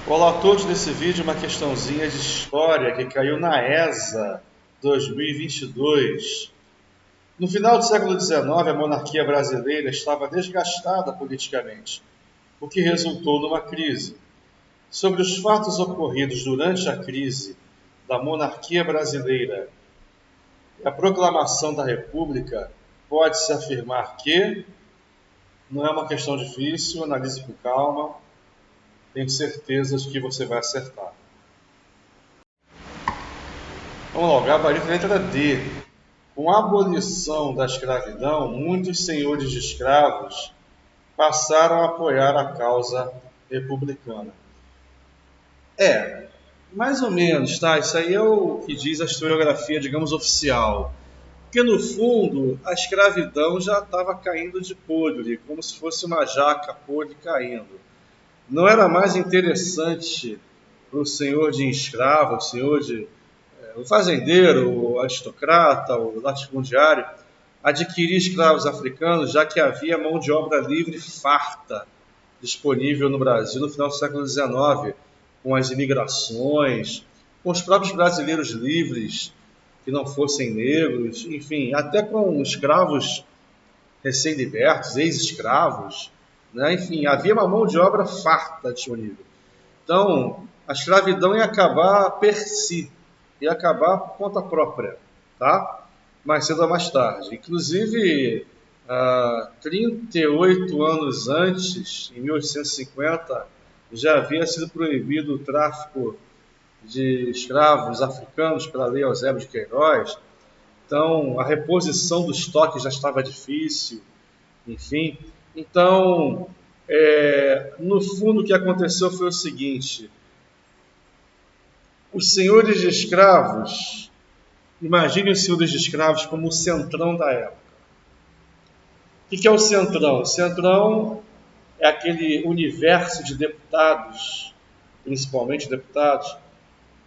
Olá a todos, nesse vídeo uma questãozinha de história que caiu na ESA 2022. No final do século XIX, a monarquia brasileira estava desgastada politicamente, o que resultou numa crise. Sobre os fatos ocorridos durante a crise da monarquia brasileira e a proclamação da República, pode-se afirmar que não é uma questão difícil, analise com calma, tenho certeza de que você vai acertar. Vamos lá, o gabarito letra D. Com a abolição da escravidão, muitos senhores de escravos passaram a apoiar a causa republicana. Mais ou menos, tá? Isso aí é o que diz a historiografia, digamos, oficial. Porque, no fundo, a escravidão já estava caindo de podre, como se fosse uma jaca podre caindo. Não era mais interessante para o senhor de escravo, o fazendeiro, o aristocrata, o latifundiário, adquirir escravos africanos, já que havia mão de obra livre farta disponível no Brasil no final do século XIX, com as imigrações, com os próprios brasileiros livres, que não fossem negros, enfim, até com escravos recém-libertos, ex-escravos, né? Enfim, havia uma mão de obra farta disponível. Então, a escravidão ia acabar per si, ia acabar por conta própria, tá? Mais cedo ou mais tarde. Inclusive, 38 anos antes, em 1850, já havia sido proibido o tráfico de escravos africanos pela Lei Eusébio de Queiroz. Então, a reposição do estoque já estava difícil, enfim. Então, no fundo, o que aconteceu foi o seguinte: os senhores de escravos, imaginem os senhores de escravos como o centrão da época. O que é o centrão? O centrão é aquele universo de deputados, principalmente deputados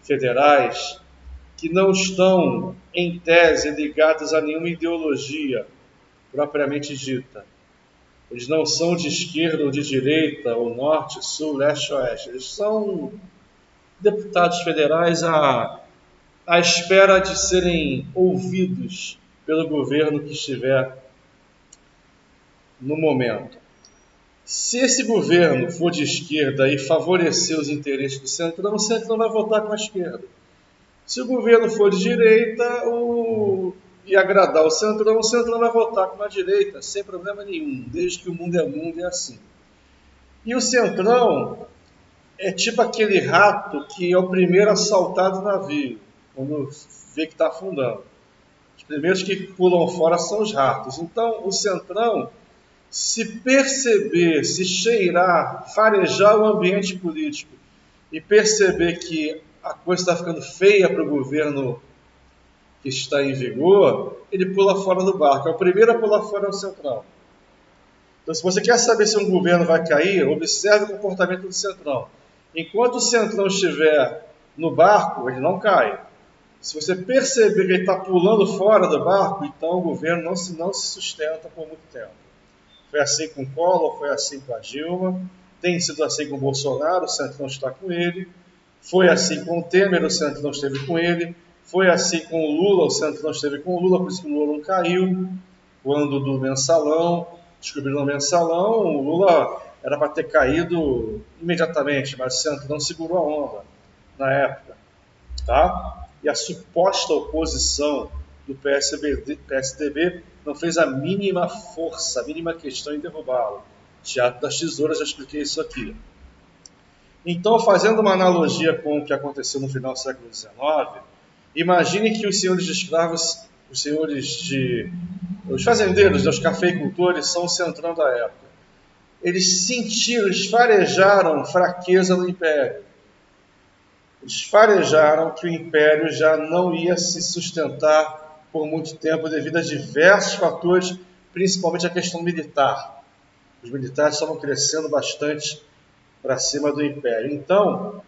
federais, que não estão, em tese, ligados a nenhuma ideologia propriamente dita. Eles não são de esquerda ou de direita, ou norte, sul, leste, oeste. Eles são deputados federais à espera de serem ouvidos pelo governo que estiver no momento. Se esse governo for de esquerda e favorecer os interesses do centrão, o centrão vai votar com a esquerda. Se o governo for de direita e agradar o centrão vai votar com a direita, sem problema nenhum, desde que o mundo é assim. E o centrão é tipo aquele rato que é o primeiro a saltar do navio, quando vê que está afundando. Os primeiros que pulam fora são os ratos. Então, o centrão, se perceber, se cheirar, farejar o ambiente político e perceber que a coisa está ficando feia para o governo que está em vigor, ele pula fora do barco. É o primeiro a pular fora do centrão. Então, se você quer saber se um governo vai cair, observe o comportamento do centrão. Enquanto o centrão estiver no barco, ele não cai. Se você perceber que ele está pulando fora do barco, então o governo não se sustenta por muito tempo. Foi assim com o Collor, foi assim com a Dilma, tem sido assim com o Bolsonaro, o centrão está com ele, foi assim com o Temer, o centrão esteve com ele, foi assim com o Lula, o centrão esteve com o Lula, por isso que o Lula não caiu. Quando do mensalão, descobriram o mensalão, o Lula era para ter caído imediatamente, mas o centrão segurou a onda na época, tá? E a suposta oposição do PSDB não fez a mínima força, a mínima questão em derrubá-lo. Teatro das Tesouras, já expliquei isso aqui. Então, fazendo uma analogia com o que aconteceu no final do século XIX, imagine que os senhores de escravos, os fazendeiros, os cafeicultores, são o centrão da época. Eles sentiram, eles farejaram fraqueza no império. Eles farejaram que o império já não ia se sustentar por muito tempo devido a diversos fatores, principalmente a questão militar. Os militares estavam crescendo bastante para cima do império. Então,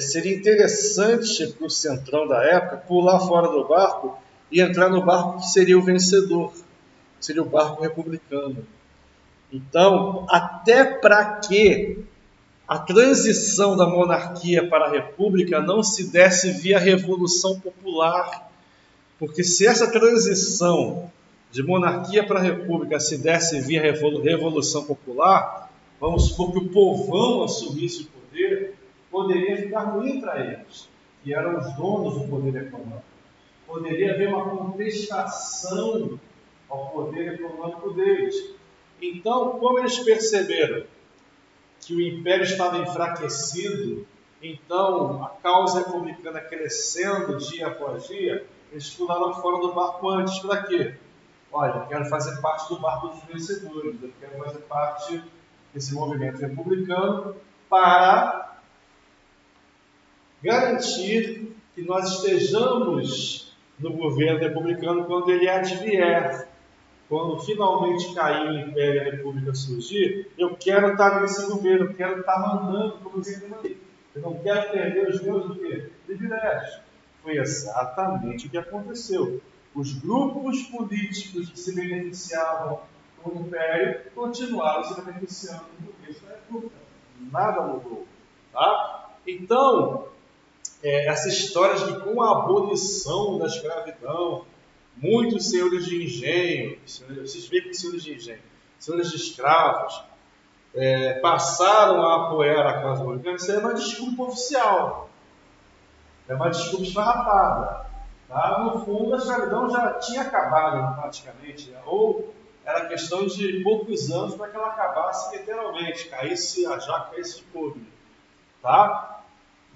seria interessante para o centrão da época pular fora do barco e entrar no barco que seria o vencedor, que seria o barco republicano. Então, até para que a transição da monarquia para a república não se desse via Revolução Popular, porque se essa transição de monarquia para a república se desse via Revolução Popular, vamos supor que o povão assumisse o poder, poderia ficar ruim para eles, que eram os donos do poder econômico. Poderia haver uma contestação ao poder econômico deles. Então, como eles perceberam que o império estava enfraquecido, então a causa republicana crescendo dia após dia, eles pularam fora do barco antes. Para quê? Olha, eu quero fazer parte do barco dos vencedores, eu quero fazer parte desse movimento republicano para garantir que nós estejamos no governo republicano quando ele advier. Quando finalmente cair o Império e a República surgir, eu quero estar nesse governo, eu quero estar mandando como eu sempre mandei. Eu não quero perder os meus privilégios. Foi exatamente o que aconteceu. Os grupos políticos que se beneficiavam com o Império continuaram se beneficiando do resto da República. Nada mudou. Tá? Então, essa história de que com a abolição da escravidão, muitos senhores de engenho, vocês veem que senhores de engenho, senhores de escravos, passaram a apoiar a causa republicana, isso é uma desculpa oficial, é uma desculpa esfarrapada. Tá? No fundo, a escravidão já tinha acabado praticamente, ou era questão de poucos anos para que ela acabasse literalmente, caísse a jaca, caísse de podre. Tá?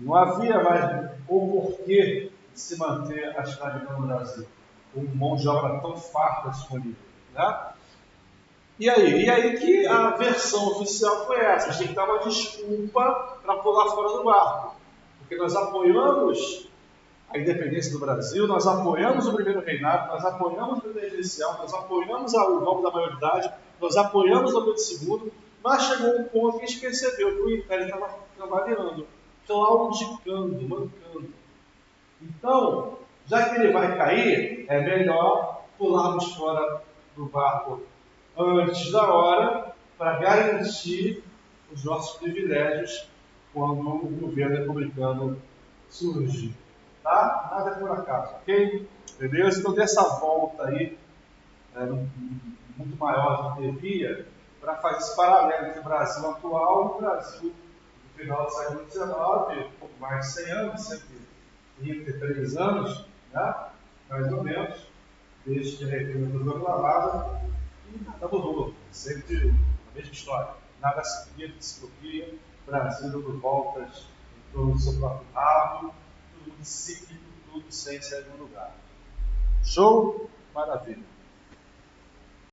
Não havia mais o porquê de se manter a escravidão no Brasil, com mão de obra tão farta disponível. Né? E aí que a versão oficial foi essa. A gente tem que dar uma desculpa para pular fora do barco. Porque nós apoiamos a independência do Brasil, nós apoiamos o primeiro reinado, nós apoiamos o poder judicial, nós apoiamos o golpe da maioridade, nós apoiamos o Pedro II, mas chegou um ponto que a gente percebeu que o Império estava trabalhando, claudicando, mancando. Então, já que ele vai cair, é melhor pularmos fora do barco antes da hora para garantir os nossos privilégios quando o governo republicano surge. Tá? Nada é por acaso, ok? Beleza? Então, dessa volta aí, muito maior do que devia, para fazer esse paralelo entre o Brasil atual e o Brasil no final do século XIX, um pouco mais de 100 anos, 133 anos, né? Mais ou menos, desde que a República foi proclamada, e nada mudou, sempre a mesma história. Nada se cria, Brasil dando voltas em torno do seu próprio rabo, tudo cíclico, tudo sem sair do lugar. Show? Maravilha.